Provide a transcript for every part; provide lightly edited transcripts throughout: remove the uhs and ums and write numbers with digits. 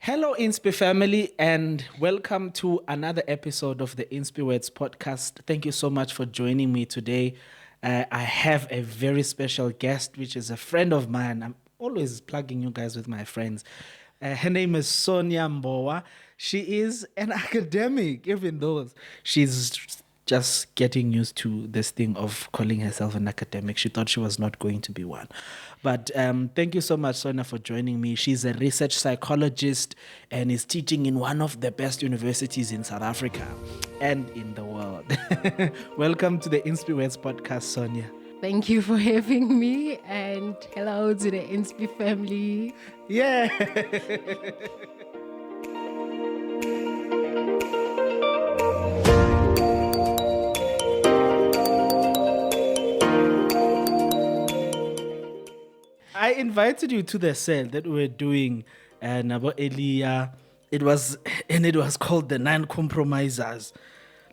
Hello, Inspi family, and welcome to another episode of the Inspiwords podcast. Thank you so much for joining me today. I have a very special guest, which is a friend of mine. I'm always plugging you guys with my friends. Her name is Sonia Mbowa. She is an academic, even though she's just getting used to this thing of calling herself an academic. She thought she was not going to be one. But thank you so much, Sonia, for joining me. She's a research psychologist and is teaching in one of the best universities in South Africa and in the world. Welcome to the Inspiwords podcast, Sonia. Thank you for having me, and hello to the Inspi family. Yeah. I invited you to the cell that we were doing Ndaba earlier. It was called the Non-Compromisers.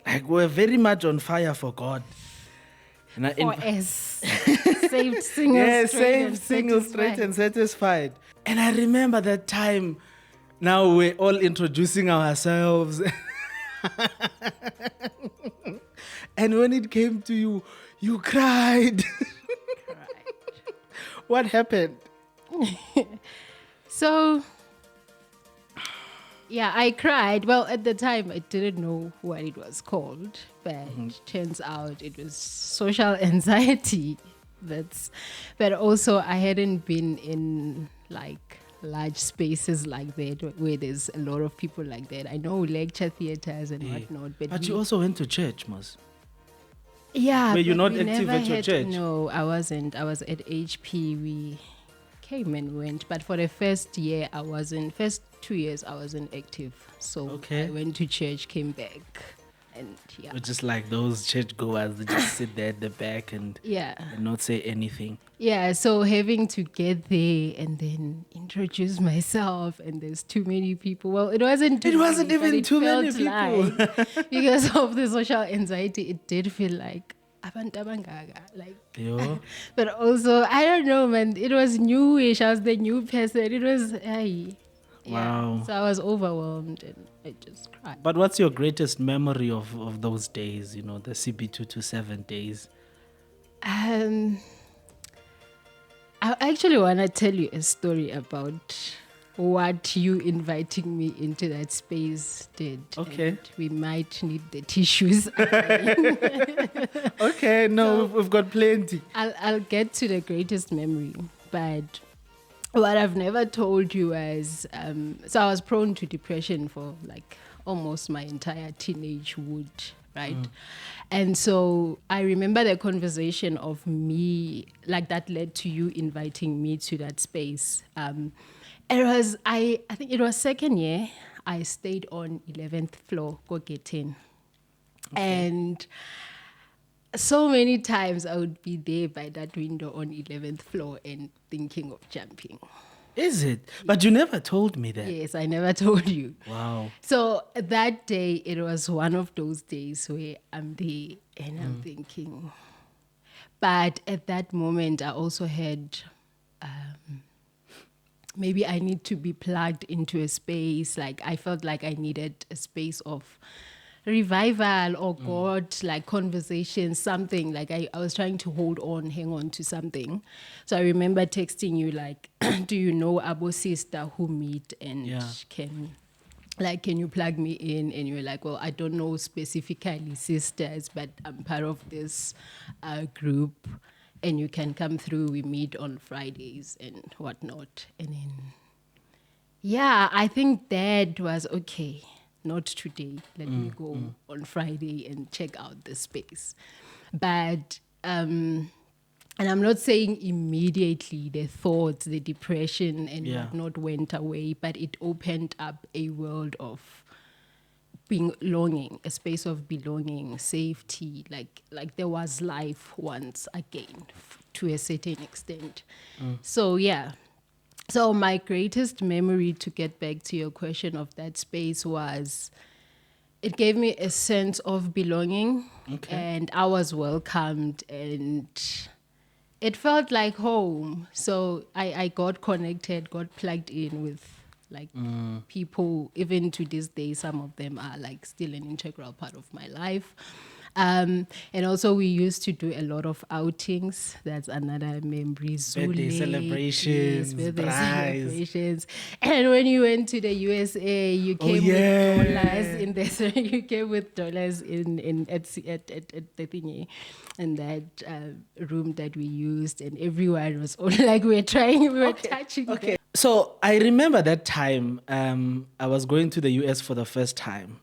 Like, we're very much on fire for God. And Saved, single, yeah, straight, saved, and single, satisfied. straight, and satisfied. And I remember that time. Now we're all introducing ourselves. And when it came to you, you cried. What happened? So, yeah, I cried. Well, at the time, I didn't know what it was called, but turns out it was social anxiety. But also, I hadn't been in like large spaces like that where there's a lot of people like that. I know lecture theaters and whatnot, But you also went to church, Mos. yeah. Were you but not we active never at your church? No, I wasn't. I was at HP. We came and went, but for the first year, I wasn't. First 2 years, I wasn't active. So Okay. I went to church, came back, and yeah, We're just like those churchgoers that just sit there at the back and yeah. not say anything. Yeah, so having to get there and then introduce myself, and there's too many people. Well, it wasn't. It wasn't many, but even it too many felt people. like, because of the social anxiety, it did feel like abantu abangaka, like. Yo. But also, I don't know, man. It was newish. I was the new person. It was, hey. Wow. Yeah. So I was overwhelmed and I just cried. But what's your greatest memory of those days, the CB227 days? I actually want to tell you a story about what you inviting me into that space did. Okay. And we might need the tissues. Okay, no, we've got plenty. I'll get to the greatest memory, but what I've never told you is, so I was prone to depression for like almost my entire teenagehood, right? And so I remember the conversation of me, like that led to you inviting me to that space. It was, I think it was second year, I stayed on 11th floor, go get in. And so many times I would be there by that window on 11th floor and thinking of jumping. Is it? But you never told me that. Yes, I never told you. Wow. So that day, it was one of those days where I'm there and I'm thinking. But at that moment, I also had, maybe I need to be plugged into a space. Like I felt like I needed a space of revival or God, like conversation, something. Like I was trying to hang on to something. So I remember texting you like, do you know Abo sister who meet and can you plug me in? And you were like, well, I don't know specifically sisters, but I'm part of this group and you can come through. We meet on Fridays and whatnot. And then, yeah, I think that was okay. Not today. Let me go on Friday and check out the space. But, and I'm not saying immediately the thoughts, the depression and whatnot went away, but it opened up a world of belonging, a space of belonging, safety, like there was life once again to a certain extent. So, yeah. So my greatest memory, to get back to your question of that space, was it gave me a sense of belonging, and I was welcomed, and it felt like home. So I got connected, got plugged in with Like people, even to this day, some of them are like still an integral part of my life. And also we used to do a lot of outings. That's another memory. Birthday celebrations, birthday braais. celebrations. And when you went to the USA, you came with dollars in this. You came with dollars in at the thingy, in that room that we used, and everyone was all like we were touching. Okay. So I remember that time I was going to the US for the first time,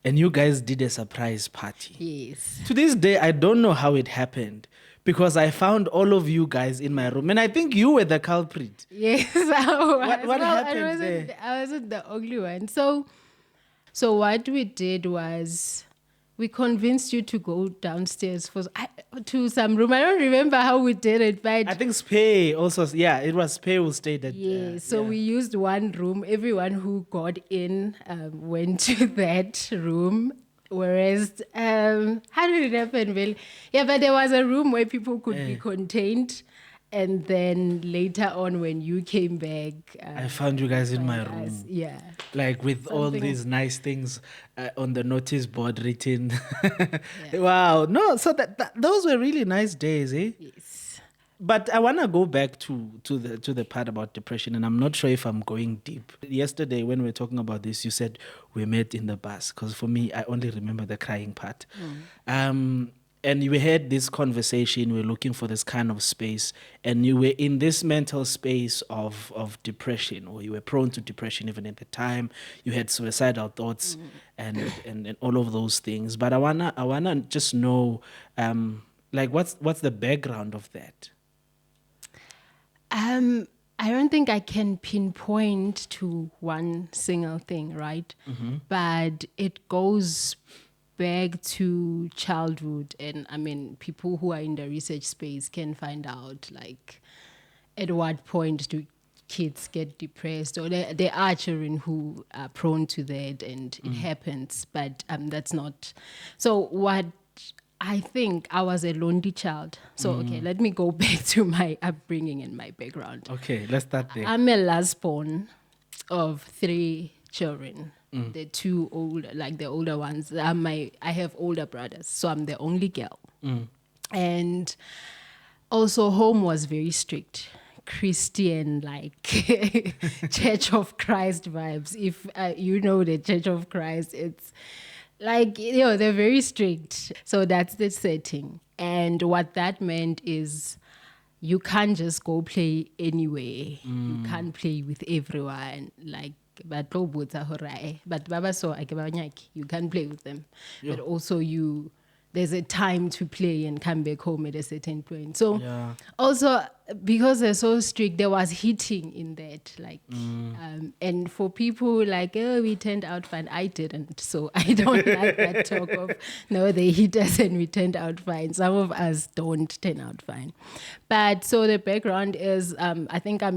and you guys did a surprise party. Yes. To this day, I don't know how it happened because I found all of you guys in my room, and I think you were the culprit. Yes. What happened there? I wasn't the only one. So what we did was we convinced you to go downstairs to some room. I don't remember how we did it, but I think Spey also, yeah, it was Spey who stayed at. so we used one room. Everyone who got in went to that room. Whereas, how did it happen, Bill? Yeah, but there was a room where people could be contained. And then later on, when you came back, I found you guys in my room. Yeah. Like with all these nice things on the notice board written. Wow. No, so those were really nice days, eh? Yes. But I want to go back to the part about depression, and I'm not sure if I'm going deep. Yesterday, when we were talking about this, you said we met in the bus, because for me, I only remember the crying part. And we had this conversation, we were looking for this kind of space, and you were in this mental space of depression, or you were prone to depression even at the time. You had suicidal thoughts and all of those things. But I wanna just know, like, what's the background of that? I don't think I can pinpoint to one single thing, right? But it goes back to childhood, and I mean, people who are in the research space can find out, like, at what point do kids get depressed, or there are children who are prone to that, and it happens, but that's not. So what I think, I was a lonely child. So, okay, let me go back to my upbringing and my background. Okay, let's start there. I'm a last born of 3 children. The 2 older, like the older ones. I have older brothers, so I'm the only girl. And also, home was very strict. Christian, like Church of Christ vibes. If you know the Church of Christ, it's like, they're very strict. So that's the setting. And what that meant is you can't just go play anywhere. You can't play with everyone. Like, but Baba so you can't play with them. But also there's a time to play and come back home at a certain point. So also, because they're so strict, there was hitting in that. Like, and for people like, oh, we turned out fine. I didn't. So I don't like that talk of, no, they hit us and we turned out fine. Some of us don't turn out fine. But so the background is, I think I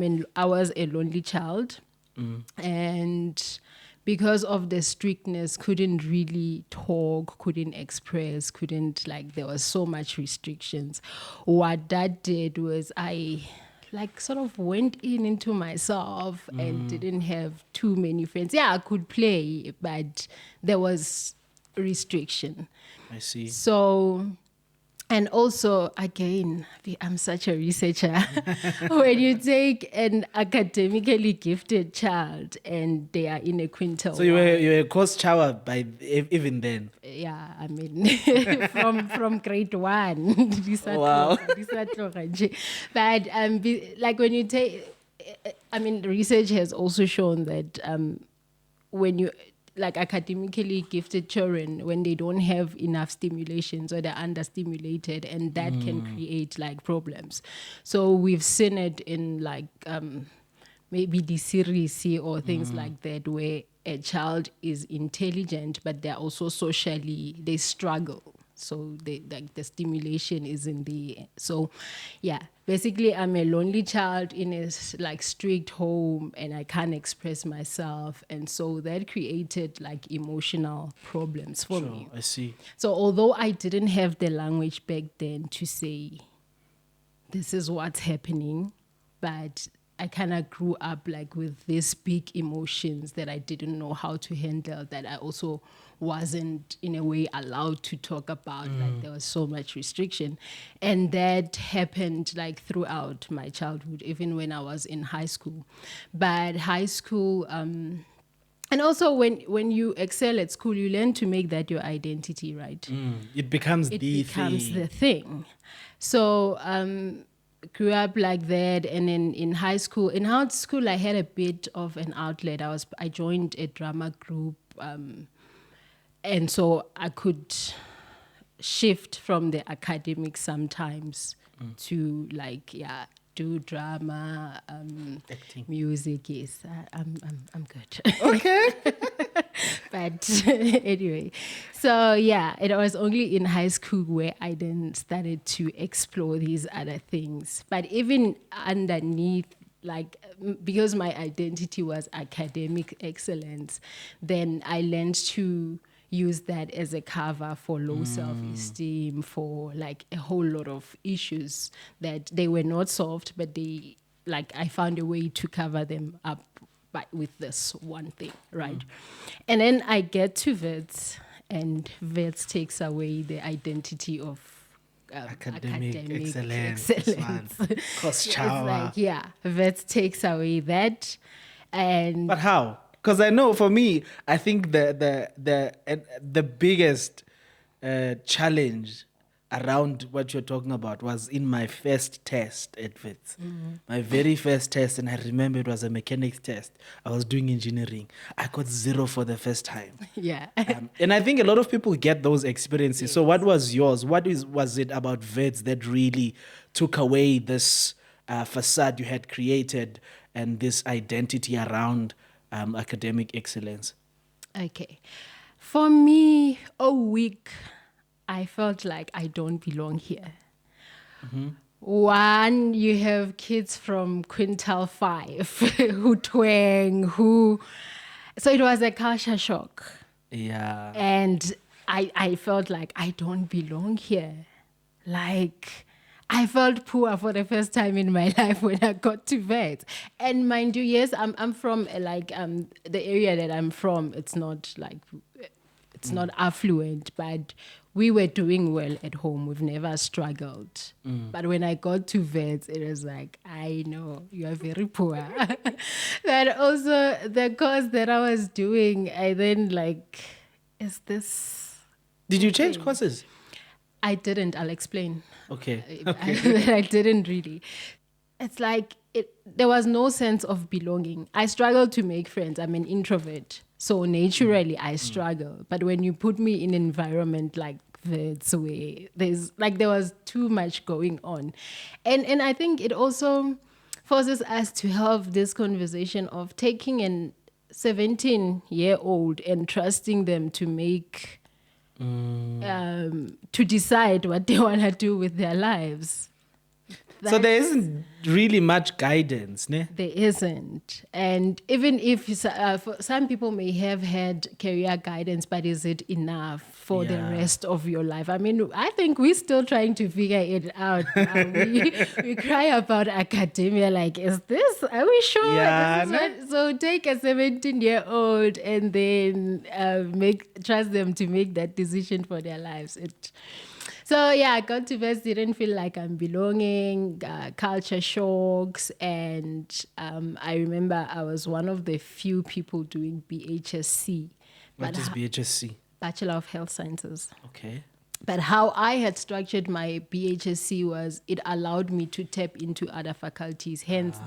was a lonely child. And because of the strictness, couldn't really talk, couldn't express, there was so much restrictions. What that did was I sort of went into myself and didn't have too many friends. Yeah, I could play, but there was restriction. I see. So, and also, again, I'm such a researcher. When you take an academically gifted child and they are in a quintal. So you were a course chower by even then? Yeah, I mean, from grade 1. Wow. But when you take, I mean, research has also shown that when you, like, academically gifted children, when they don't have enough stimulations or they're understimulated, and that can create problems. So we've seen it in maybe the series or things like that, where a child is intelligent, but they're also they struggle. So the stimulation isn't there. So yeah, basically I'm a lonely child in a strict home, and I can't express myself. And so that created emotional problems for me. I see. So although I didn't have the language back then to say, this is what's happening, but I kind of grew up like with these big emotions that I didn't know how to handle, that I also wasn't in a way allowed to talk about. Like there was so much restriction. And that happened like throughout my childhood, even when I was in high school. But high school, and also when you excel at school, you learn to make that your identity, right? It becomes It the becomes thing. the thing. So grew up like that, and then in high school, I had a bit of an outlet. I joined a drama group, and so I could shift from the academic sometimes to like do drama, Acting. music. Yes, I'm good. Okay. But anyway, so yeah, it was only in high school where I then started to explore these other things. But even underneath, like because my identity was academic excellence, then I learned to use that as a cover for low self-esteem, for like a whole lot of issues that they were not solved, but I found a way to cover them up with this one thing, right? And then I get to Wits, and Wits takes away the identity of Academic excellence. excellence. Cause It's chow. like, Wits takes away that. And But how? Because I know for me, I think the biggest challenge around what you're talking about was in my first test at WITS. My very first test, and I remember it was a mechanics test. I was doing engineering. I got 0 for the first time. yeah. And I think a lot of people get those experiences. So what was yours? Was it about VETS that really took away this facade you had created and this identity around academic excellence? Okay. For me, a week, I felt like I don't belong here. One, you have kids from quintile 5 who twang, so it was a culture shock. Yeah. And I felt like I don't belong here. Like, I felt poor for the first time in my life when I got to vet. And mind you, yes, I'm from the area that I'm from. It's not not affluent, but we were doing well at home. We've never struggled. But when I got to vets, it was like, I know you are very poor. But also the course that I was doing, I then like, is this? Did you change courses? I didn't. I'll explain. Okay. I didn't really. It's like there was no sense of belonging. I struggle to make friends. I'm an introvert. So naturally I struggle. But when you put me in an environment like this way, there was too much going on. And I think it also forces us to have this conversation of taking an 17-year-old and trusting them to make to decide what they want to do with their lives. So there isn't really much guidance, ne? There isn't. And even if some people may have had career guidance, but is it enough for the rest of your life? I mean, I think we're still trying to figure it out. We cry about academia, like, is this, are we sure? Yeah, This is what, so take a 17-year-old and then trust them to make that decision for their lives. So yeah, I got to West, didn't feel like I'm belonging, culture shocks, and I remember I was one of the few people doing BHSC. What is BHSC? Bachelor of Health Sciences. Okay. But how I had structured my BHSC was it allowed me to tap into other faculties, hence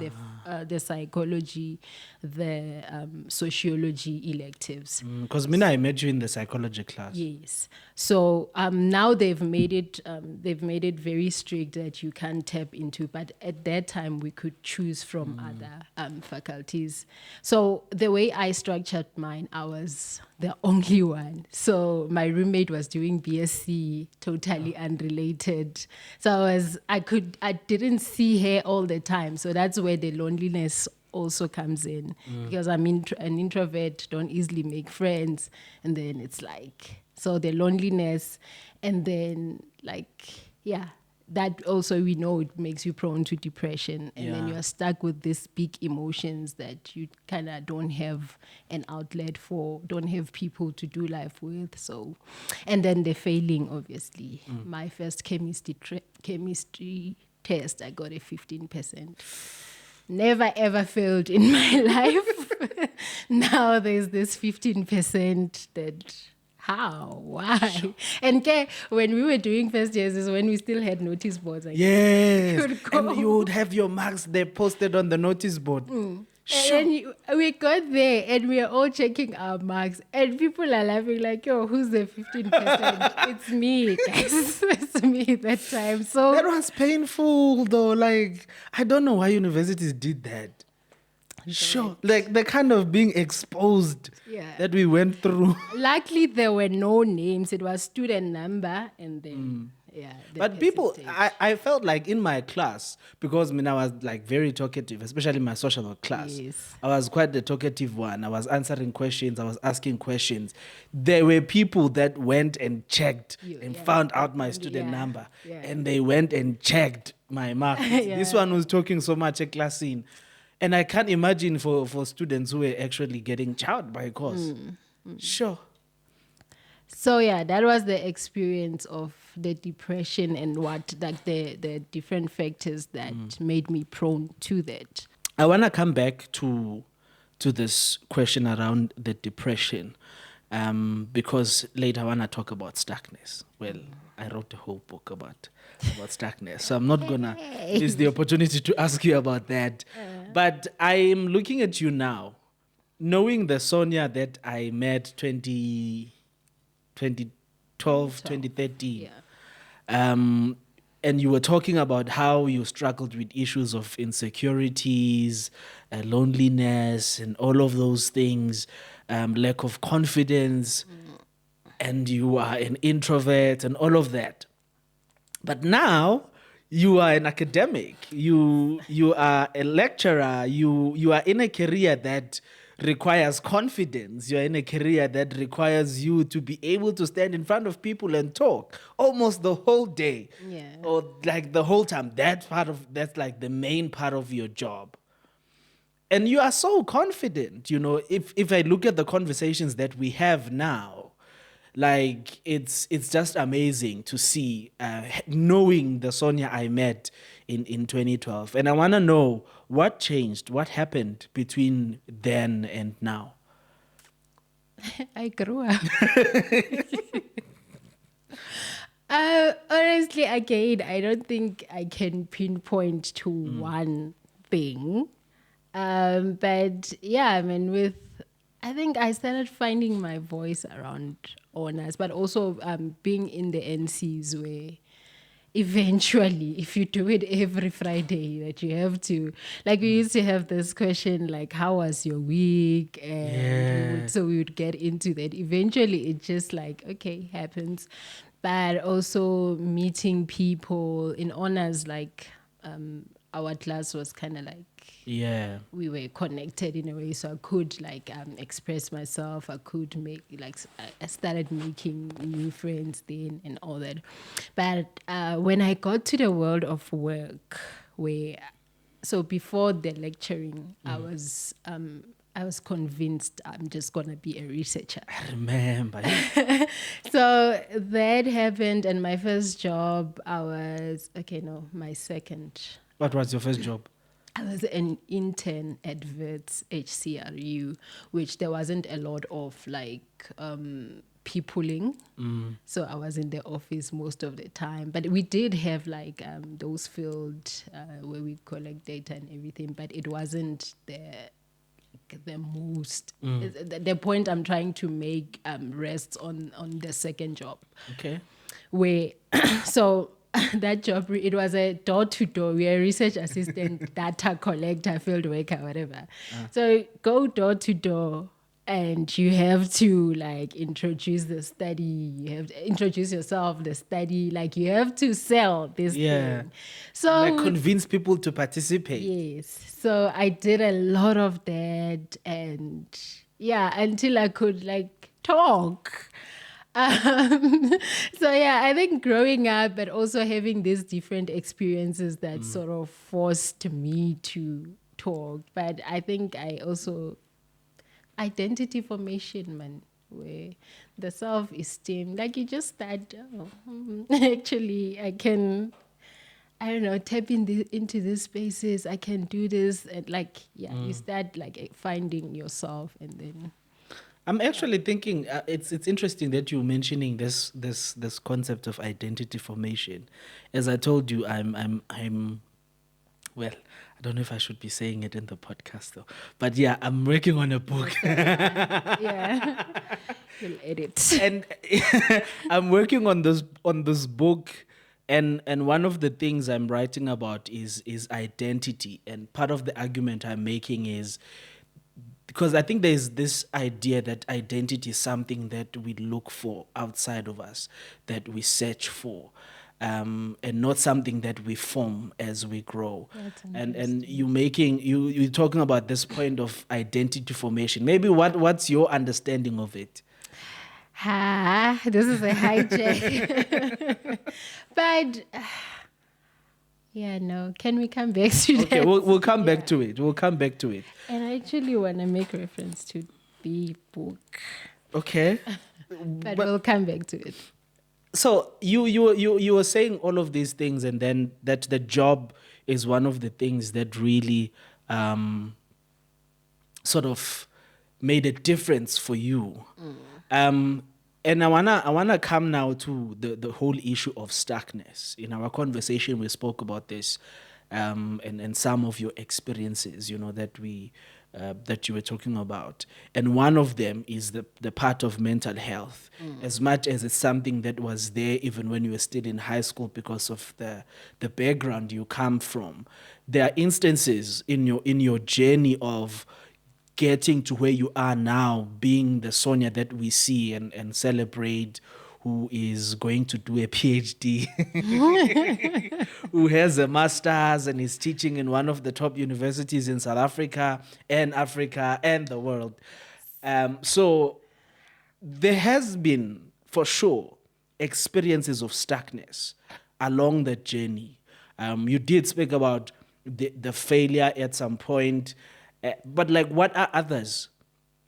the psychology, the sociology electives. Because I met you in the psychology class. Yes. So now they've made it very strict that you can't tap into. But at that time, we could choose from other faculties. So the way I structured mine, I was the only one. So my roommate was doing BSc, totally unrelated. So I didn't see her all the time. So that's where the loneliness also comes in, because I'm an introvert, don't easily make friends. And then it's like, so the loneliness, and then that also we know it makes you prone to depression, and then Yeah. you're stuck with these big emotions that you kind of don't have an outlet for, don't have people to do life with. So, and then the failing, obviously. My first chemistry test, I got a 15%. Never ever failed in my life. Now there's this 15% that, how? Why? And when we were doing first years is when we still had notice boards. Like, Yes. you could go. And you would have your marks there posted on the notice board. Sure. And then we got there and we are all checking our marks, and people are laughing like, yo, who's the 15%? It's me, guys. It's me that time. So That was painful though. Like, I don't know why universities did that. Sure. Like the kind of being exposed Yeah. that we went through. luckily there were no names. It was student number and then the But people, percentage. I felt like in my class, because I mean, I was like very talkative, especially in my social work class. Yes. I was quite the talkative one. I was answering questions. I was asking questions. There were people that went and checked and found out my student number. Yeah. And they went and checked my mark. This one was talking so much a class scene. And I can't imagine for students who were actually getting chowed by a course. Sure. So yeah, that was the experience of the depression and what, like the different factors that made me prone to that. I want to come back to this question around the depression, because later I want to talk about stuckness. Well, I wrote a whole book about stuckness, so I'm not gonna miss the opportunity to ask you about that. But I am looking at you now, knowing the Sonia that I met 2012, 2013. And you were talking about how you struggled with issues of insecurities, loneliness, and all of those things, lack of confidence, and you are an introvert and all of that. But now you are an academic. You are a lecturer. You are in a career that requires confidence. You're in a career that requires you to be able to stand in front of people and talk almost the whole day. Yeah. Or like the whole time. That's like the main part of your job. And you are so confident, you know, if I look at the conversations that we have now, like it's just amazing to see, knowing the Sonia I met in 2012. And I want to know what changed, what happened between then and now. I grew up. Honestly, again, I don't think I can pinpoint to one thing. But yeah, I mean, I think I started finding my voice around honors, but also being in the NCs where eventually, if you do it every Friday, that you have to, like we used to have this question, like, how was your week? And so we would get into that. Eventually, it just like, okay, happens. But also meeting people in honors, like our class was kind of like, we were connected in a way, so I could like express myself. I could make I started making new friends then and all that. But when I got to the world of work, so before the lecturing, I was convinced I'm just gonna be a researcher. I remember. So that happened, and my first job, my second. What was your first job? I was an intern at Wits HCRU, which there wasn't a lot of like peopling. So I was in the office most of the time. But we did have like those fields where we collect data and everything, but it wasn't the most. The point I'm trying to make rests on the second job. Okay. Where, so that job, it was a door-to-door. We are a research assistant, data collector, field worker, whatever. So go door-to-door and you have to like introduce the study. You have to introduce yourself, the study. Like you have to sell this thing. So like convince people to participate. Yes. So I did a lot of that, and yeah, until I could like talk. Um, so yeah, I think growing up, but also having these different experiences that sort of forced me to talk. But I think I also identity formation, man, where the self-esteem, like you just start, actually, I don't know, tap into these spaces. I can do this, and like, yeah, you start like finding yourself, and then I'm actually thinking it's interesting that you're mentioning this concept of identity formation. As I told you, I'm well. I don't know if I should be saying it in the podcast though, but yeah, I'm working on a book. yeah, you'll edit. And I'm working on this book, and one of the things I'm writing about is identity, and part of the argument I'm making is because I think there's this idea that identity is something that we look for outside of us, that we search for, and not something that we form as we grow. That's And interesting. you're talking about this point of identity formation. Maybe what's your understanding of it? This is a hijack. But yeah, no. Can we come back to Okay, that? we'll come back Yeah. to it. We'll come back to it. And I actually want to make reference to the book, Okay. but But we'll come back to it. so you were saying all of these things, and then that the job is one of the things that really sort of made a difference for you. Um, and I wanna come now to the whole issue of stuckness. In our conversation, we spoke about this, and some of your experiences, that you were talking about. And one of them is the part of mental health. As much as it's something that was there even when you were still in high school because of the background you come from, there are instances in your journey of getting to where you are now, being the Sonia that we see and celebrate, who is going to do a PhD, who has a master's and is teaching in one of the top universities in South Africa and the world. So there has been, for sure, experiences of stuckness along that journey. You did speak about the failure at some point, but like, what are others?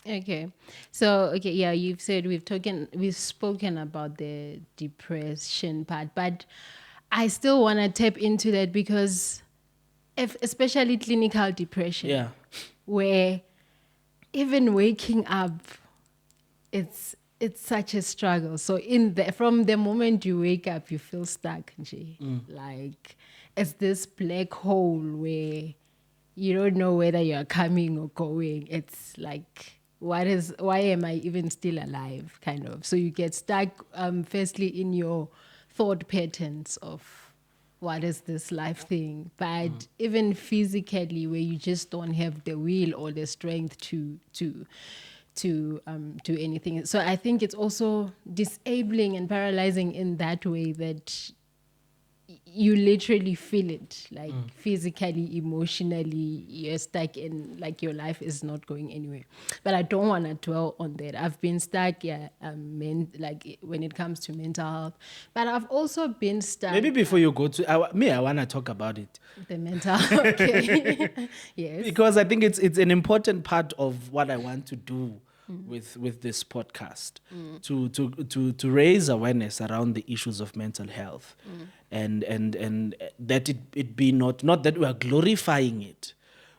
Okay. So, okay, yeah, you've said we've spoken about the depression part, but I still want to tap into that because if, especially clinical depression, Yeah. where even waking up, it's such a struggle. So from the moment you wake up, you feel stuck, nje. Like it's this black hole where you don't know whether you're coming or going. It's like why am I even still alive? Kind of. So you get stuck firstly in your thought patterns of what is this life thing, but even physically where you just don't have the will or the strength to do anything. So I think it's also disabling and paralyzing in that way that you literally feel it, like physically, emotionally, you're stuck in, like your life is not going anywhere. But I don't want to dwell on that. I've been stuck, yeah, like when it comes to mental health, but I've also been stuck. Maybe before you go to I want to talk about it The mental, okay, yes, because I think it's an important part of what I want to do with this podcast, to raise awareness around the issues of mental health, and that it be not that we are glorifying it,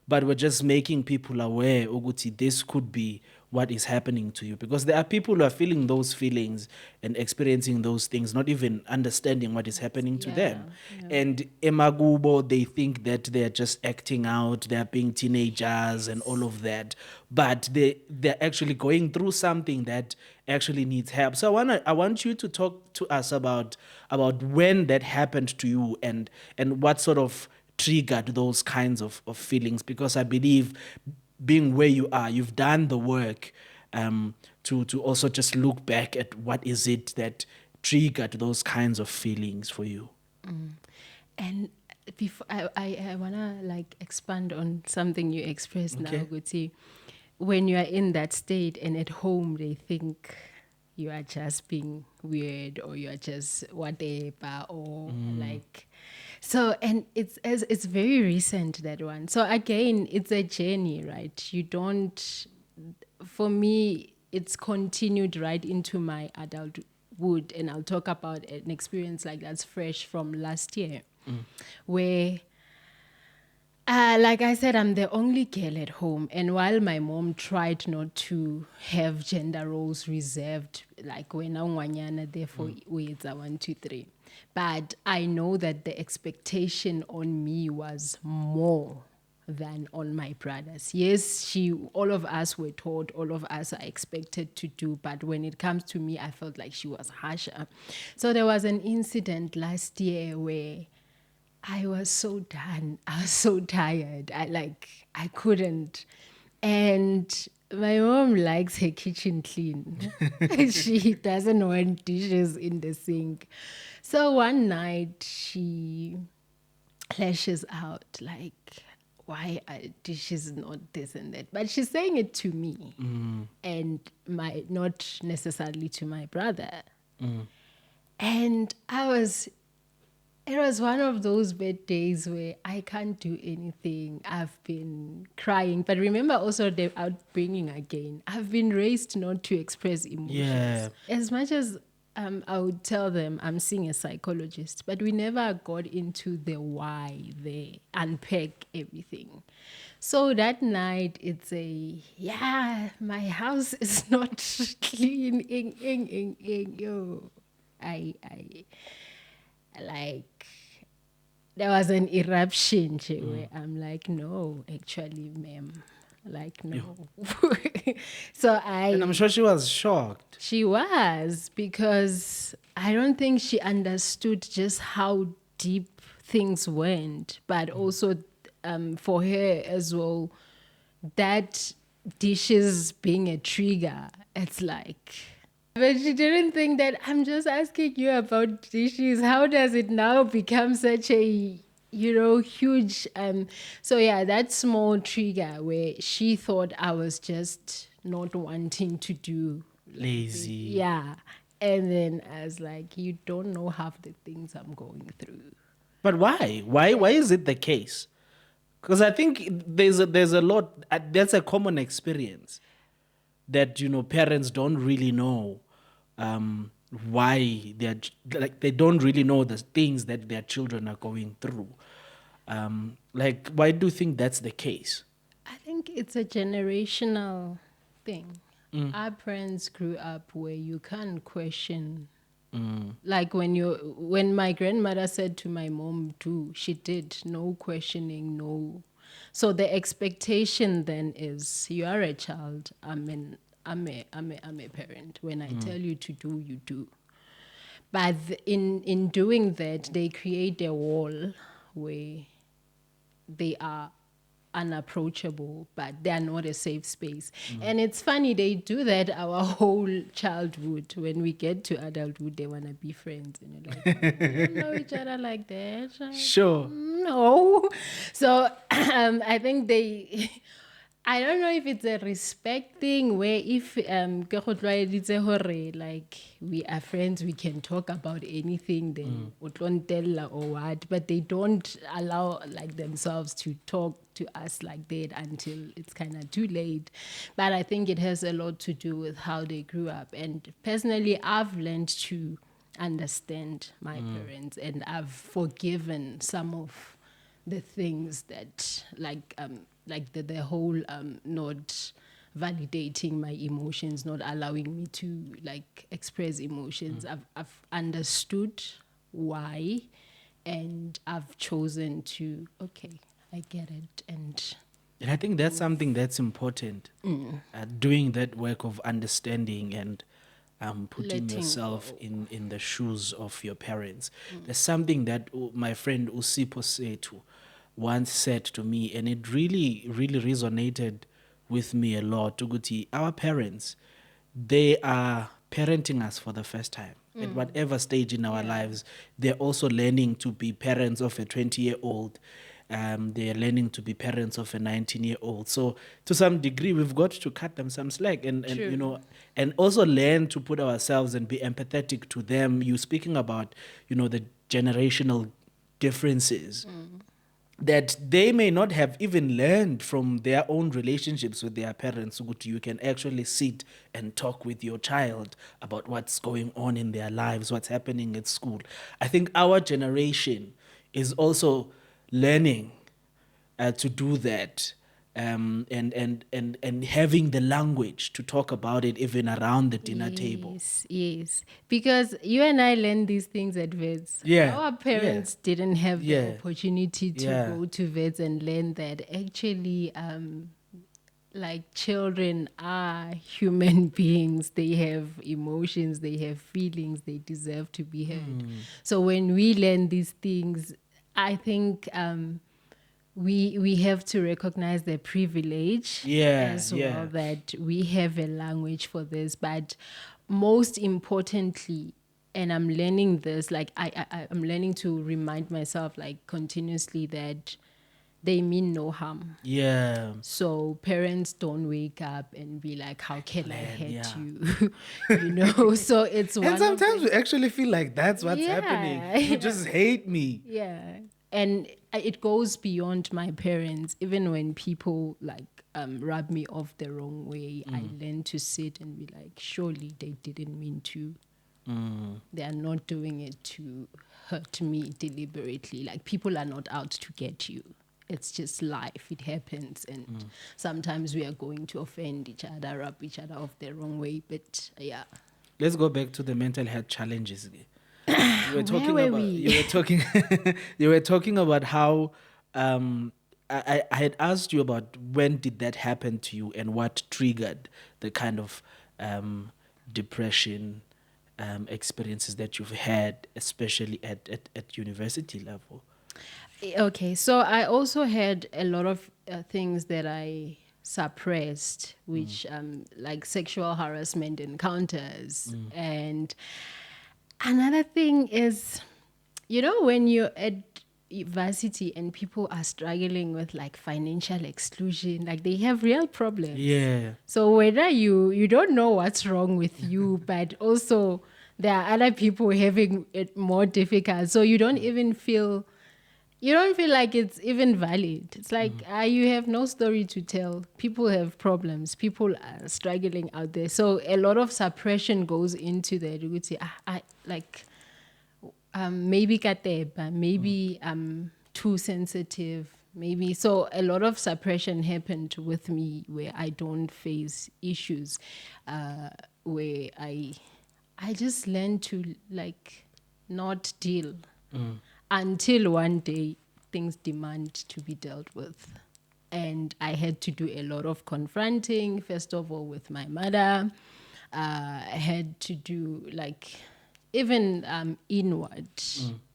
but we're just making people aware, Uguti, this could be what is happening to you. Because there are people who are feeling those feelings and experiencing those things, not even understanding what is happening to them. And emagubo, they think that they're just acting out, they're being teenagers and all of that. But they're actually going through something that actually needs help. So I want you to talk to us about when that happened to you, and what sort of triggered those kinds of feelings, because I believe being where you are, you've done the work, to also just look back at what is it that triggered those kinds of feelings for you. and before I wanna like expand on something you expressed now, Okay. Guti. When you are in that state and at home, they think you are just being weird or you are just whatever or like so. And it's very recent, that one. So again, it's a journey, right? You don't, for me, it's continued right into my adulthood, and I'll talk about an experience like that's fresh from last year, where like I said, I'm the only girl at home. And while my mom tried not to have gender roles reserved, like when ngwanyana, therefore we it's a 1, 2, 3. But I know that the expectation on me was more than on my brothers. Yes, all of us were taught, all of us are expected to do, but when it comes to me, I felt like she was harsher. So there was an incident last year where I was so done. I was so tired. I couldn't. And my mom likes her kitchen clean. She doesn't want dishes in the sink. So one night she lashes out like, why are dishes not this and that? But she's saying it to me and not necessarily to my brother. And it was one of those bad days where I can't do anything. I've been crying. But remember also the outbringing again. I've been raised not to express emotions. Yeah. As much as I would tell them I'm seeing a psychologist, but we never got into the why, the unpack everything. So that night, it's my house is not clean. Yo. I like there was an eruption where I'm like, no, actually, ma'am, like no. So And I'm sure she was shocked. she was, because I don't think she understood just how deep things went, but also for her as well, that dishes being a trigger, it's like. But she didn't think that I'm just asking you about dishes. How does it now become such a, huge? So yeah, that small trigger where she thought I was just not wanting to do. Lazy. Yeah. And then I was like, you don't know half the things I'm going through. But why? Why is it the case? Because I think there's a lot. That's a common experience that parents don't really know why they don't really know the things that their children are going through. Like, why do you think that's the case? I think it's a generational thing. Our parents grew up where you can't question. Like when my grandmother said to my mom too, she did no questioning, no. So the expectation then is you are a child. I'm a parent. When I tell you to do, you do. But in doing that, they create a wall where they are unapproachable, but they are not a safe space. And it's funny, they do that our whole childhood. When we get to adulthood, they want to be friends. And you're like, we don't know each other like that. Sure. No. So I think I don't know if it's a respect thing where if ke go tlwaeditse hore, like we are friends, we can talk about anything, then o tlo ntella or what, but they don't allow like themselves to talk to us like that until it's kind of too late. But I think it has a lot to do with how they grew up. And personally, I've learned to understand my parents, and I've forgiven some of the things that like the whole not validating my emotions, not allowing me to like express emotions. I've understood why, and I've chosen to, okay, I get it. And I think that's something that's important. Doing that work of understanding and putting Letting yourself go. in the shoes of your parents. There's something that my friend Usipo Setu once said to me, and it really, really resonated with me a lot. Tuguti, our parents, they are parenting us for the first time. At whatever stage in our lives, they're also learning to be parents of a 20-year-old. They are learning to be parents of a 19-year-old. So to some degree, we've got to cut them some slack and True. you know, and also learn to put ourselves and be empathetic to them. You speaking about, you know, the generational differences that they may not have even learned from their own relationships with their parents. You can actually sit and talk with your child about what's going on in their lives, what's happening at school. I think our generation is also learning to do that, and having the language to talk about it even around the dinner table. Yes. Because you and I learned these things at vets. Yeah, Our yeah, parents didn't have the yeah, opportunity to yeah. go to vets and learn that actually, like children are human beings. They have emotions, they have feelings, they deserve to be heard. So when we learn these things, I think we have to recognize the privilege Yeah, as well yeah. that we have a language for this. But most importantly, and I'm learning this, like I'm learning to remind myself like continuously that they mean no harm. Yeah. So parents don't wake up and be like, how can I Plan, hurt yeah. you? You know, so it's And one of sometimes the, we actually feel like that's what's happening. yeah, You just hate me. yeah. And it goes beyond my parents. Even when people like rub me off the wrong way, I learn to sit and be like, surely they didn't mean to. They are not doing it to hurt me deliberately. Like people are not out to get you. It's just life. It happens, and sometimes we are going to offend each other, rub each other off the wrong way. But yeah, Let's go back to the mental health challenges. You were where talking were about you we? were talking you were talking about how I had asked you about when did that happen to you and what triggered the kind of depression experiences that you've had, especially at university level. Okay, so I also had a lot of things that I suppressed, which like sexual harassment encounters. And another thing is, you know, when you're at university and people are struggling with like financial exclusion, like they have real problems. Yeah. So whether you don't know what's wrong with you, but also there are other people having it more difficult. So you don't feel like it's even valid. It's like you have no story to tell. People have problems. People are struggling out there. So a lot of suppression goes into that. You would say, I like maybe kateba, maybe I'm too sensitive. Maybe so a lot of suppression happened with me where I don't face issues, where I just learned to like not deal until one day things demand to be dealt with. And I had to do a lot of confronting, first of all, with my mother. I had to do like even inward.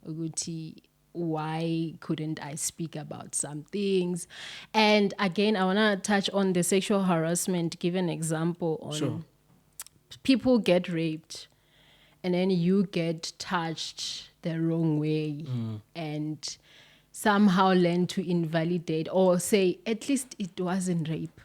Ukuthi, why couldn't I speak about some things? And again, I want to touch on the sexual harassment, give an example on Sure. people get raped and then you get touched the wrong way and somehow learn to invalidate or say at least it wasn't rape,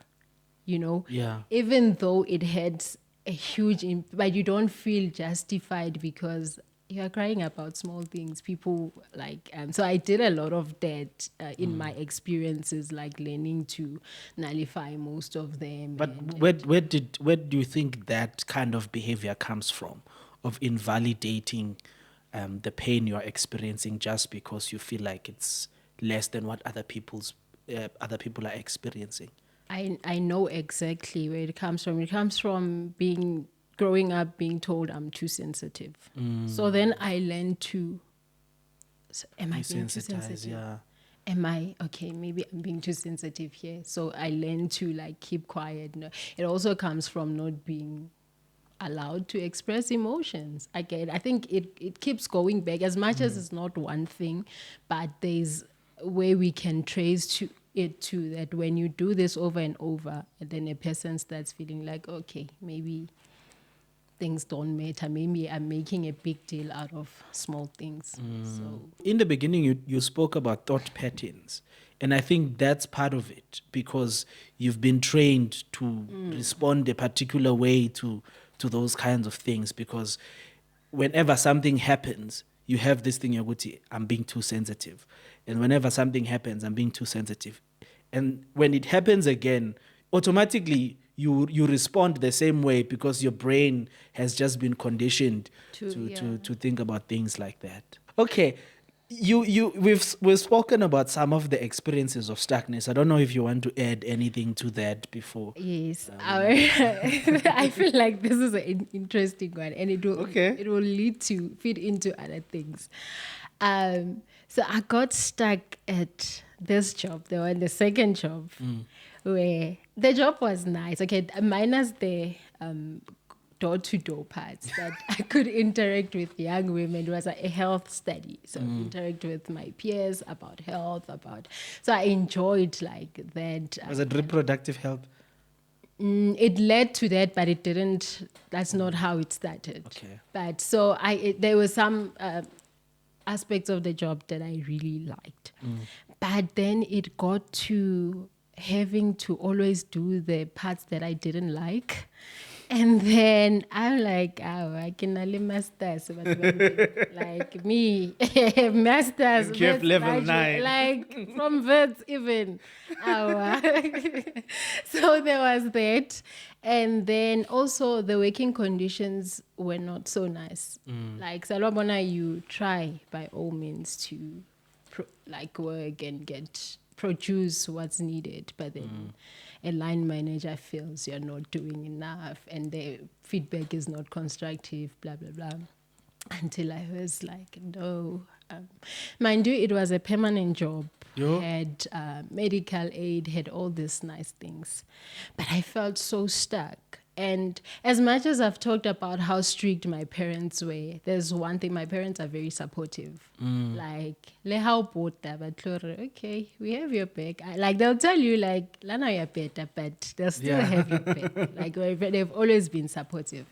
you know, Yeah. even though it had a huge but you don't feel justified because you are crying about small things. People like so I did a lot of that in my experiences, like learning to nullify most of them. But And where do you think that kind of behavior comes from, of invalidating the pain you are experiencing just because you feel like it's less than what other people are experiencing? I know exactly where it comes from. It comes from being growing up being told I'm too sensitive. So then I learned to am I being too Desensitize, sensitive? yeah. Am I okay? Maybe I'm being too sensitive here. So I learned to like keep quiet. No, it also comes from not being allowed to express emotions. Again, I think it keeps going back as much as it's not one thing, but there's where we can trace to it to that when you do this over and over, and then a person starts feeling like, okay, maybe things don't matter. Maybe I'm making a big deal out of small things. So In the beginning, you spoke about thought patterns. And I think that's part of it because you've been trained to respond a particular way to those kinds of things. Because whenever something happens, you have this thing, Yoguti, I'm being too sensitive. And whenever something happens, I'm being too sensitive. And when it happens again, automatically you respond the same way because your brain has just been conditioned to think about things like that. Okay. We've spoken about some of the experiences of Stuckness. I don't know if you want to add anything to that before. yes, I feel like this is an interesting one, and it will lead to feed into other things. So I got stuck at this job, the second job, where the job was nice. Okay, minus the door-to-door parts that I could interact with young women. It was a health study, so interact with my peers about health, so I enjoyed like that. Was it reproductive health? It led to that, but it didn't. That's not how it started. Okay. But so there were some aspects of the job that I really liked, but then it got to having to always do the parts that I didn't like. And then I'm like, oh, I can only masters. Like me, masters. You have level 9. Like from vets even. Oh, so there was that. And then also the working conditions were not so nice. Like, Salobona, you try by all means to work and produce what's needed, but then a line manager feels you're not doing enough and the feedback is not constructive, blah blah blah, until I was like, no. Mind you, it was a permanent job. Had medical aid, had all these nice things, but I felt so stuck. And as much as I've talked about how strict my parents were, there's one thing: my parents are very supportive. Like, le help with that, but okay, we have your back. Like, they'll tell you, like, Lana, you're better, but they'll still have your back. Like, they've always been supportive.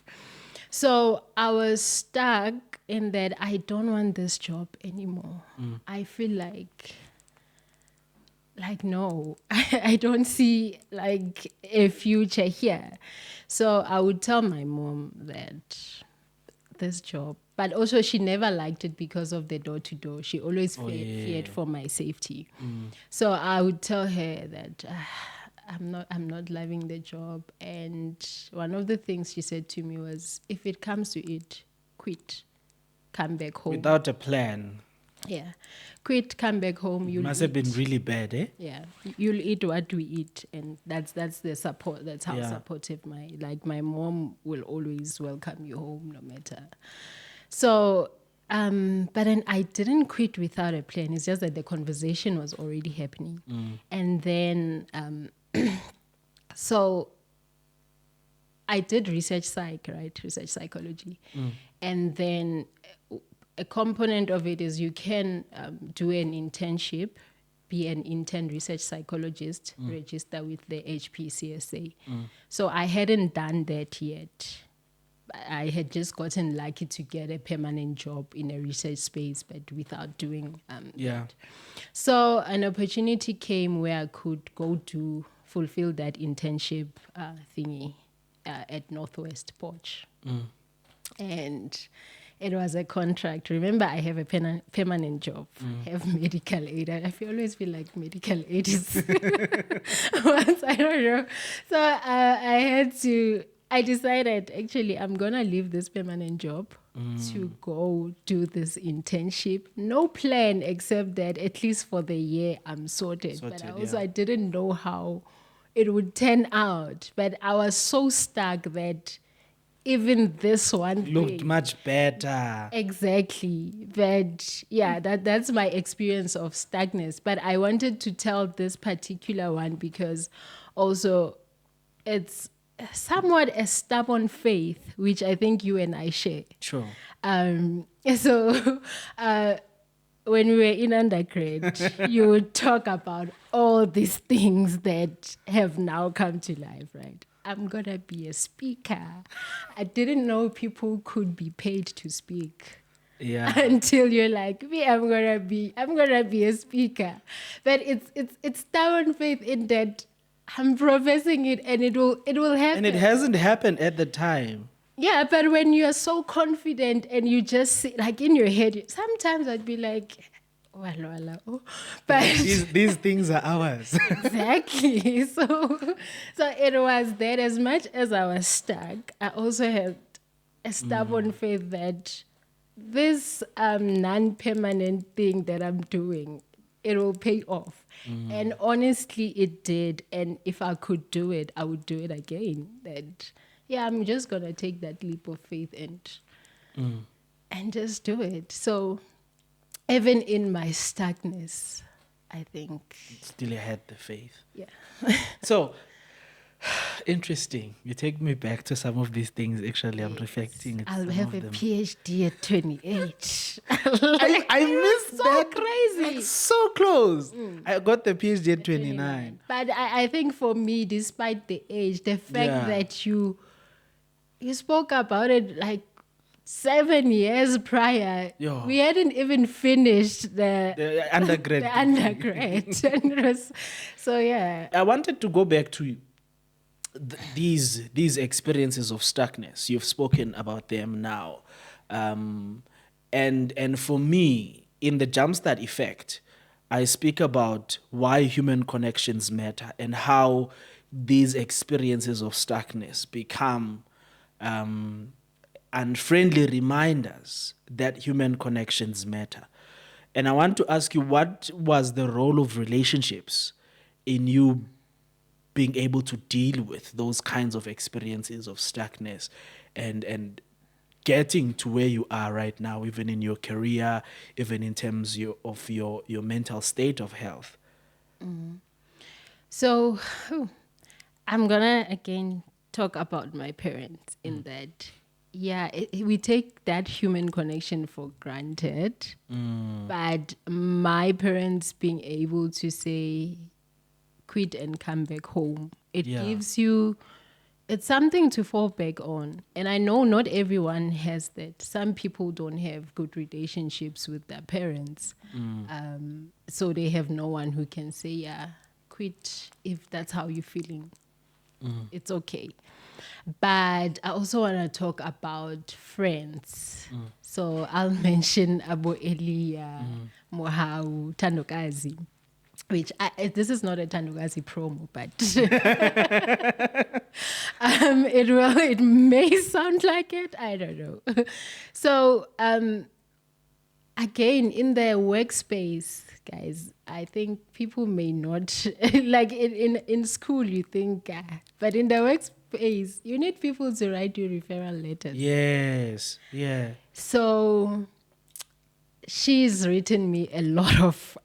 So I was stuck in that I don't want this job anymore. I feel like no, I don't see like a future here. So I would tell my mom that this job, but also she never liked it because of the door-to-door. She always feared for my safety. So I would tell her that I'm not loving the job. And one of the things she said to me was, if it comes to it, quit, come back home. Without a plan. Yeah. Quit, come back home. It must have been really bad, eh? Yeah. You'll eat what we eat. And that's the support. That's how supportive my mom will always welcome you home no matter. So, but then I didn't quit without a plan. It's just that the conversation was already happening. And then, so I did research psychology. And then a component of it is you can do an internship, be an intern research psychologist, register with the HPCSA. So I hadn't done that yet. I had just gotten lucky to get a permanent job in a research space, but without doing that. So an opportunity came where I could go to fulfill that internship thingy at Northwest Porch. And it was a contract. Remember, I have a permanent job, have medical aid. I always feel like medical aid is once, I don't know. So I decided, actually, I'm going to leave this permanent job to go do this internship. No plan except that at least for the year I'm sorted. But I didn't know how it would turn out. But I was so stuck that even this one looked much better. Exactly. But yeah, that's my experience of Stuckness. But I wanted to tell this particular one because also it's somewhat a stubborn faith, which I think you and I share. Sure. So when we were in undergrad, you would talk about all these things that have now come to life, right? I'm going to be a speaker. I didn't know people could be paid to speak. Yeah. Until you're like, me, I'm gonna be a speaker. But it's stubborn faith in that I'm professing it and it will happen. And it hasn't happened at the time. Yeah, but when you're so confident and you just sit, like in your head, sometimes I'd be like, wala, oh. But These things are ours. exactly. So it was that. As much as I was stuck, I also had a stubborn faith that this non-permanent thing that I'm doing, it will pay off. And honestly, it did. And if I could do it, I would do it again. That, yeah, I'm just going to take that leap of faith and just do it. So even in my stuckness, I think. Still had the faith. Yeah. So, interesting. You take me back to some of these things. Actually, I'm reflecting. At I'll some have of a them. PhD at 28. I missed so that. crazy. Like, so close. I got the PhD at 29. But I think for me, despite the age, the fact that you spoke about it like 7 years prior, Yo. we hadn't even finished the Undergrad. the undergrad. And it was, so yeah. I wanted to go back to these experiences of stuckness. You've spoken about them now, and for me, in the jumpstart effect, I speak about why human connections matter and how these experiences of stuckness become unfriendly reminders that human connections matter. And I want to ask you, what was the role of relationships in you being able to deal with those kinds of experiences of stuckness and getting to where you are right now, even in your career, even in terms of your mental state of health? So I'm gonna again talk about my parents in that, yeah, we take that human connection for granted, but my parents being able to say, quit and come back home, it gives you, it's something to fall back on. And I know not everyone has that. Some people don't have good relationships with their parents. So they have no one who can say, yeah, quit if that's how you're feeling. It's okay. But I also want to talk about friends. So I'll mention Abu Elia, Mohau, Tandokazi. Which this is not a Tandokazi promo, but it may sound like it. I don't know. So again, in the workspace, guys, I think people may not like in school. You think, but in the workspace, you need people to write you referral letters. Yes, yeah. So she's written me a lot of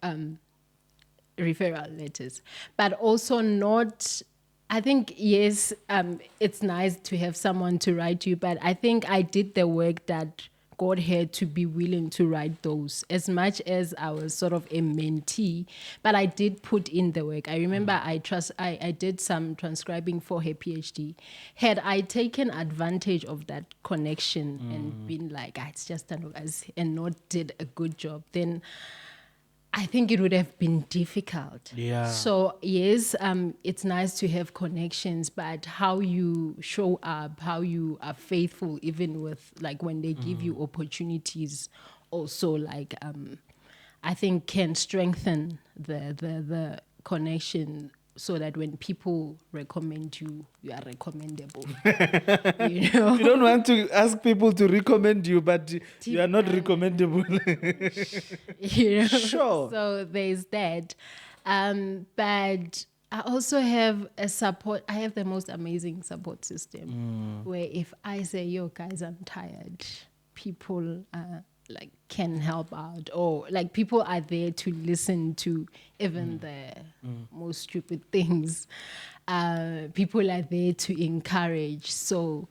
referral letters, but also not, I think, yes, it's nice to have someone to write you, but I think I did the work that God had to be willing to write those, as much as I was sort of a mentee, but I did put in the work. I remember I did some transcribing for her PhD. Had I taken advantage of that connection and been like, it's just and not did a good job, then I think it would have been difficult. Yeah. So yes, it's nice to have connections, but how you show up, how you are faithful, even with like when they give you opportunities, also like I think can strengthen the connection, so that when people recommend you, you are recommendable. You know? You don't want to ask people to recommend you, but you are not recommendable. You know? Sure. So there's that. But I also have a support. I have the most amazing support system where if I say, yo, guys, I'm tired, people like can help out, or like people are there to listen to even the most stupid things. People are there to encourage. So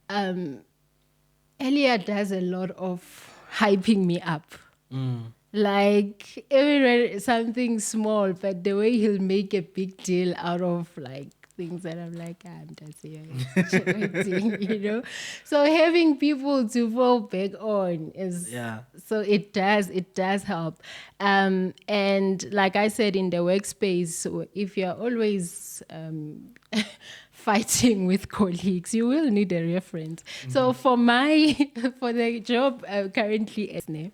Elia does a lot of hyping me up. Like even when something small, but the way he'll make a big deal out of like things that I'm like, I'm just here waiting, So having people to fall back on is Yeah. so it does help. And like I said, in the workspace, so if you're always fighting with colleagues, you will need a reference. So for for the job currently,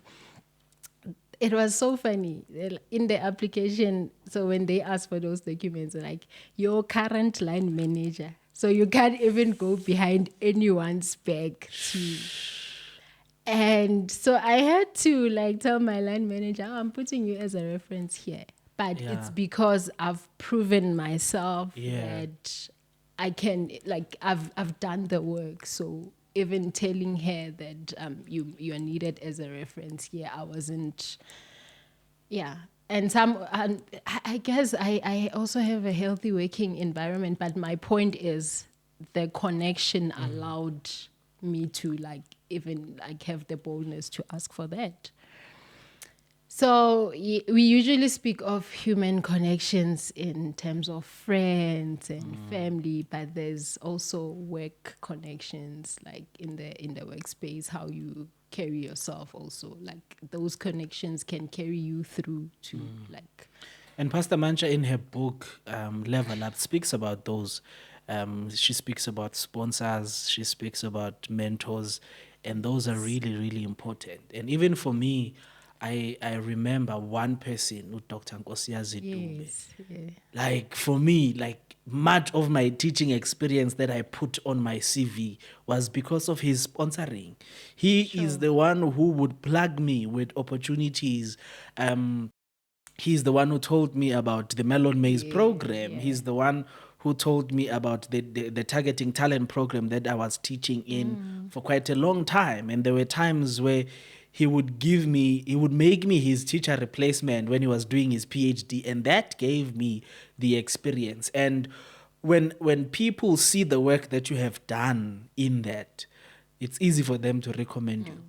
it was so funny in the application. So when they ask for those documents, like your current line manager, so you can't even go behind anyone's back to. And so I had to like tell my line manager, I'm putting you as a reference here. But it's Yeah. because I've proven myself Yeah. that I can, like, I've done the work. So even telling her that you are needed as a reference here, I wasn't. Yeah. And I guess I also have a healthy working environment, but my point is the connection allowed me to like even like have the boldness to ask for that. So we usually speak of human connections in terms of friends and family, but there's also work connections, like in the workspace, how you carry yourself. Also, like those connections can carry you through to like. And Pastor Mancha, in her book, Level Up, speaks about those. She speaks about sponsors, she speaks about mentors, and those are really, really important. And even for me, I remember one person, Dr. Nkosiyazi Dube. Yes. Yeah. Like for me, like much of my teaching experience that I put on my CV was because of his sponsoring. He is Sure. the one who would plug me with opportunities. He's the one who told me about the Melon Maze program. Yeah. He's the one who told me about the targeting talent program that I was teaching in for quite a long time. And there were times where he would make me his teacher replacement when he was doing his PhD. And that gave me the experience. And when people see the work that you have done in that, it's easy for them to recommend you.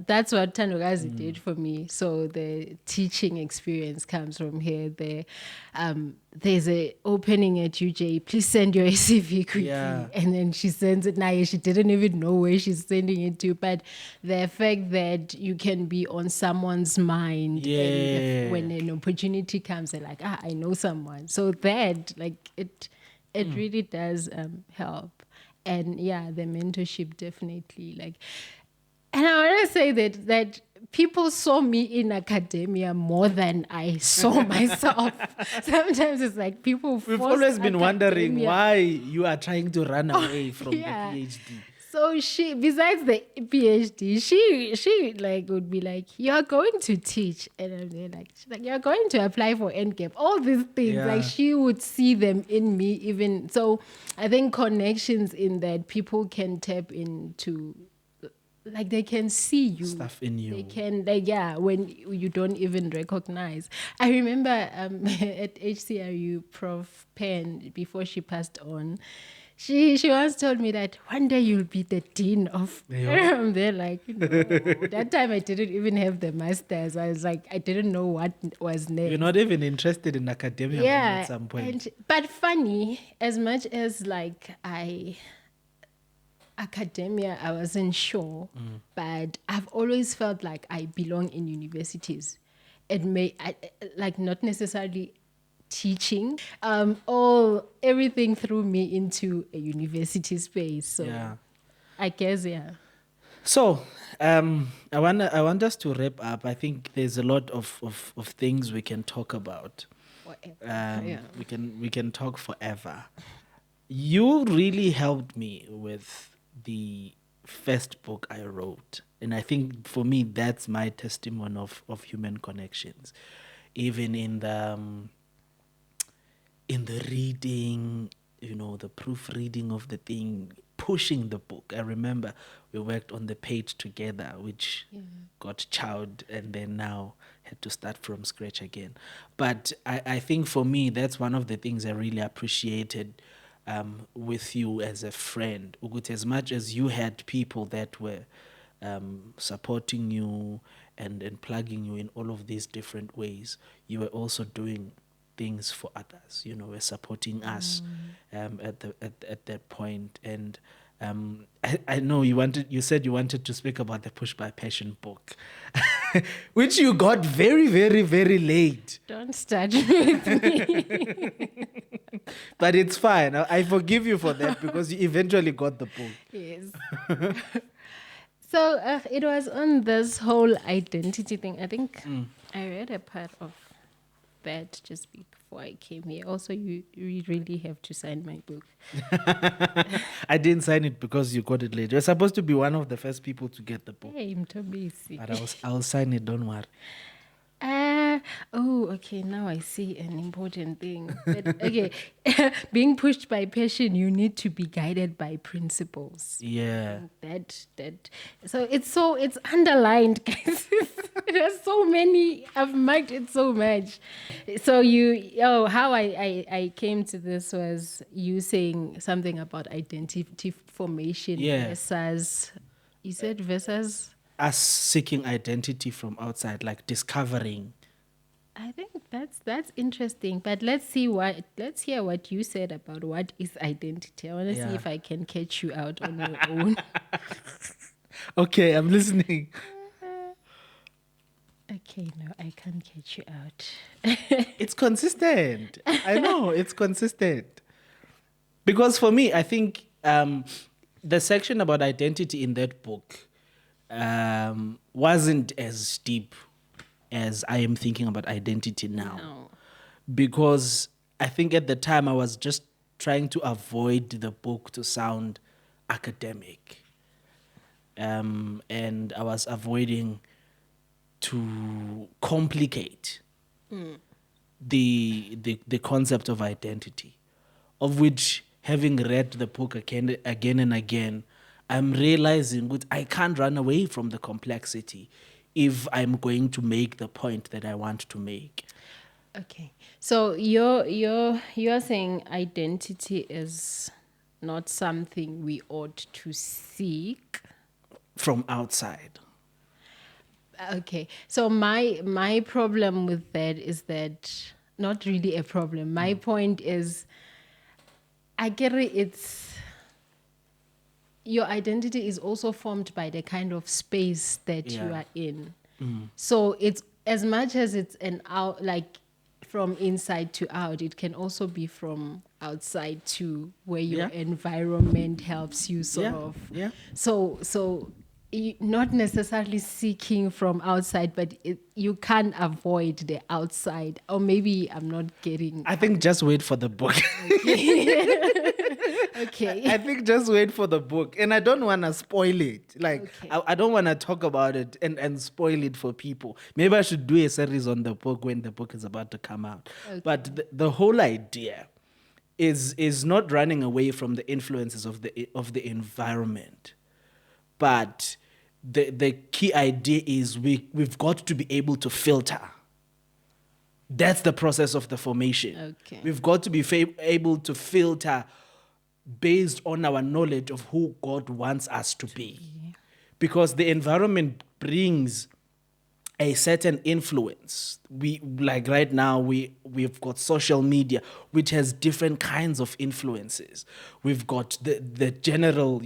That's what Tanugazi did for me. So the teaching experience comes from here. There's a opening at UJ. Please send your CV quickly. Yeah. And then she sends it now. She didn't even know where she's sending it to. But the fact that you can be on someone's mind, Yeah. and when an opportunity comes, they're like, I know someone. So that, like, it really does help. And yeah, the mentorship definitely, like. And I want to say that people saw me in academia more than I saw myself. Sometimes it's like people. We've force always been wondering academia. why you are trying to run away from Yeah. the PhD. So she, besides the PhD, she like would be like, "You are going to teach," and I'm there like, she's like, "You're going to apply for NCAP." All these things, Yeah. like she would see them in me. Even so, I think connections in that people can tap into. Like they can see you, Stuff in you. they can, like, yeah, when you don't even recognize. I remember at HCRU, Prof Penn, before she passed on, she once told me that one day you'll be the dean of. Yeah. I'm there like, that time I didn't even have the masters. I was like, I didn't know what was next. You're not even interested in academia Yeah, at some point. but funny, as much as like academia, I wasn't sure, but I've always felt like I belong in universities. Like not necessarily teaching, all everything threw me into a university space. So Yeah. I guess, yeah. So, I want us to wrap up. I think there's a lot of things we can talk about. Yeah. We can talk forever. You really helped me with the first book I wrote. And I think for me, that's my testimony of human connections. Even in the reading, the proofreading of the thing, pushing the book. I remember we worked on the page together, which got chowed and then now had to start from scratch again. But I think for me, that's one of the things I really appreciated with you as a friend. Ugut, as much as you had people that were supporting you and plugging you in all of these different ways, you were also doing things for others, were supporting us at that point. And I know you said you wanted to speak about the Push by Passion book, which you got very, very, very late. Don't start with me. But it's fine. I forgive you for that because you eventually got the book. Yes. So it was on this whole identity thing. I think I read a part of that just before I came here. Also, you really have to sign my book. I didn't sign it because you got it late. You're supposed to be one of the first people to get the book. Hey, I'm too busy. But I'll sign it, don't worry. Okay, now I see an important thing. But, okay, being pushed by passion, you need to be guided by principles. Yeah. So it's underlined, guys. There's so many. I've marked it so much. So how I came to this was you saying something about identity formation versus, you said versus? Us seeking identity from outside, like discovering. I think that's interesting. But let's hear what you said about what is identity. I want to see if I can catch you out on your own. Okay, I'm listening. Okay, no, I can't catch you out. It's consistent. I know, it's consistent. Because for me, I think the section about identity in that book wasn't as deep as I am thinking about identity now. No. Because I think at the time I was just trying to avoid the book to sound academic. And I was avoiding to complicate the concept of identity, of which, having read the book again and again, I'm realizing that I can't run away from the complexity if I'm going to make the point that I want to make. Okay, so you're saying identity is not something we ought to seek From outside. Okay, so my problem with that is that not really a problem. My point is, I get it. It's your identity is also formed by the kind of space that you are in. So it's as much as it's an out, like from inside to out, it can also be from outside to where your environment helps you sort of. Yeah. So not necessarily seeking from outside, but you can't avoid the outside. Or maybe I'm not getting. I think just wait for the book. Okay. I think just wait for the book. And I don't want to spoil it. Like, I don't want to talk about it and spoil it for people. Maybe I should do a series on the book when the book is about to come out. Okay. But the whole idea is not running away from the influences of the environment. But the key idea is we've got to be able to filter. That's the process of the formation. Okay. We've got to be able to filter based on our knowledge of who God wants us to be. Because the environment brings a certain influence. Like right now, we've got social media, which has different kinds of influences. We've got the general,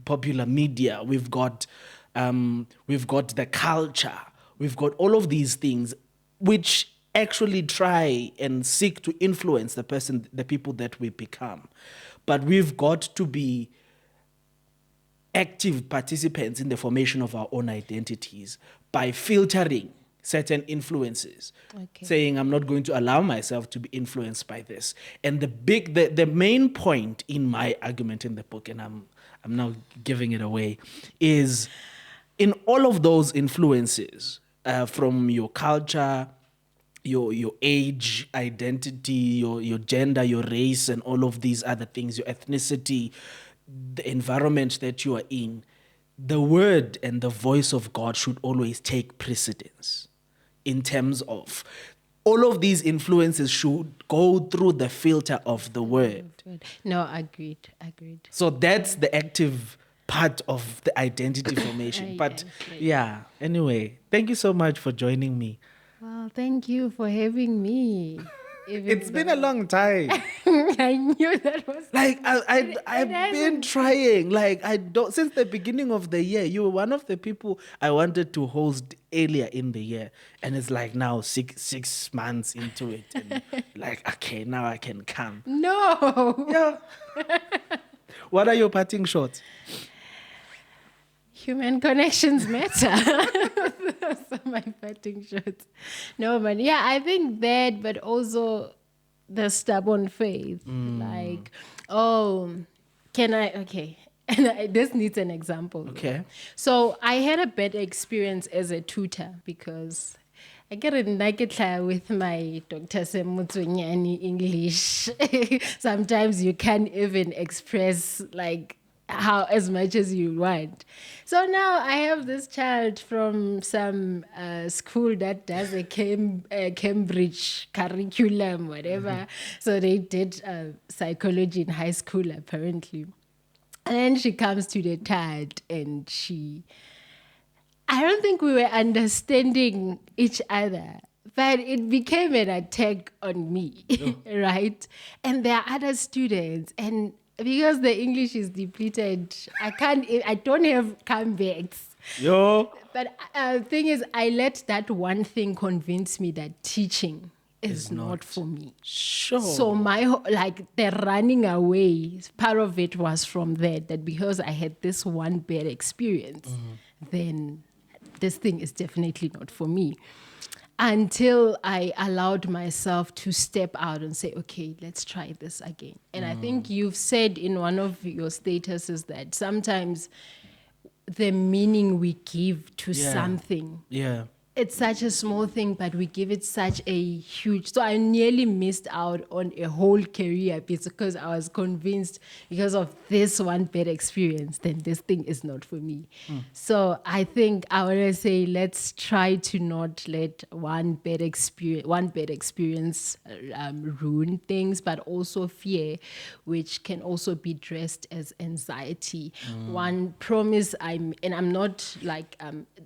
popular media. We've got the culture. We've got all of these things, which actually try and seek to influence the people that we become. But we've got to be active participants in the formation of our own identities by filtering certain influences, saying, I'm not going to allow myself to be influenced by this. And the main point in my argument in the book, and I'm now giving it away, is in all of those influences, from your culture, your age, identity, your gender, your race, and all of these other things, your ethnicity, the environment that you are in, the word and the voice of God should always take precedence in terms of all of these influences should go through the filter of the word. No, agreed. So that's the active part of the identity formation. But anyway, thank you so much for joining me. Well, thank you for having me. Even It's been a long time. I knew that was Like I've it been trying. Like I don't since the beginning of the year. You were one of the people I wanted to host earlier in the year, and it's like now 6 months into it, and like okay, now I can come. no. Yeah. What are your parting shots? Human connections matter. Those are my parting shots. No, man. Yeah, I think that, but also the stubborn faith. Like, oh, can I? Okay. And this needs an example. Okay. So I had a bad experience as a tutor because I get a naked with my Dr. Semutsunyani English. Sometimes you can't even express like how as much as you want. So now I have this child from some school that does a Cambridge curriculum, whatever. So they did psychology in high school apparently. And then she comes to the TAD and I don't think we were understanding each other, but it became an attack on me, right? And there are other students, and because the English is depleted, I don't have comebacks. Yo. But thing is, I let that one thing convince me that teaching is not for me. Sure. So the running away, part of it was from that because I had this one bad experience, then this thing is definitely not for me. Until I allowed myself to step out and say, okay, let's try this again. And I think you've said in one of your statuses that sometimes the meaning we give to something, Yeah. it's such a small thing, but we give it such a huge. So I nearly missed out on a whole career because I was convinced because of this one bad experience, then this thing is not for me. So I think I want to say, let's try to not let one bad experience ruin things, but also fear, which can also be dressed as anxiety. One promise I'm not like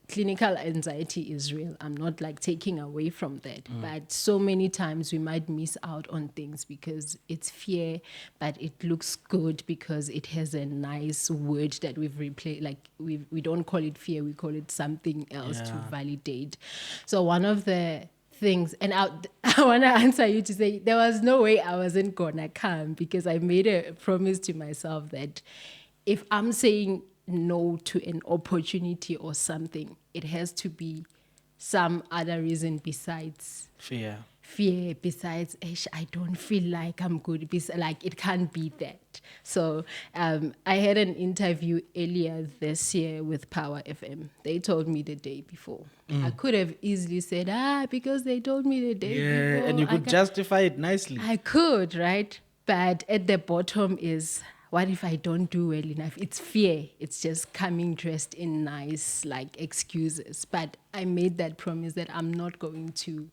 clinical anxiety is real. I'm not like taking away from that. But so many times we might miss out on things because it's fear, but it looks good because it has a nice word that we've replaced. Like we don't call it fear, we call it something else to validate. So one of the things, and I want to answer you to say there was no way I wasn't gonna come because I made a promise to myself that if I'm saying no to an opportunity or something, it has to be some other reason besides Fear. besides I don't feel like I'm good, like it can't be that. So I had an interview earlier this year with Power FM. They told me the day before. I could have easily said because they told me the day before, And you could justify it nicely. I could, right? But at the bottom is, what if I don't do well enough? It's fear. It's just coming dressed in nice, like, excuses. But I made that promise that I'm not going to,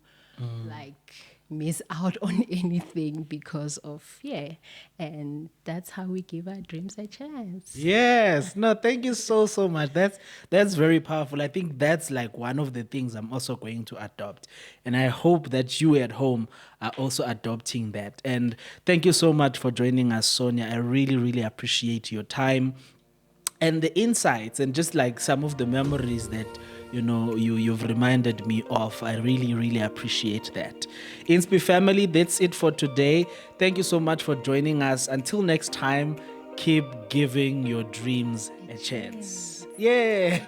miss out on anything because of fear. And that's how we give our dreams a chance. Yes. No, thank you so much. That's very powerful. I think that's like one of the things I'm also going to adopt. And I hope that you at home are also adopting that. And thank you so much for joining us, Sonia. I really, really appreciate your time and the insights and just like some of the memories that you've reminded me of. I really, really appreciate that. Inspi family, that's it for today. Thank you so much for joining us. Until next time, keep giving your dreams a chance. Yeah.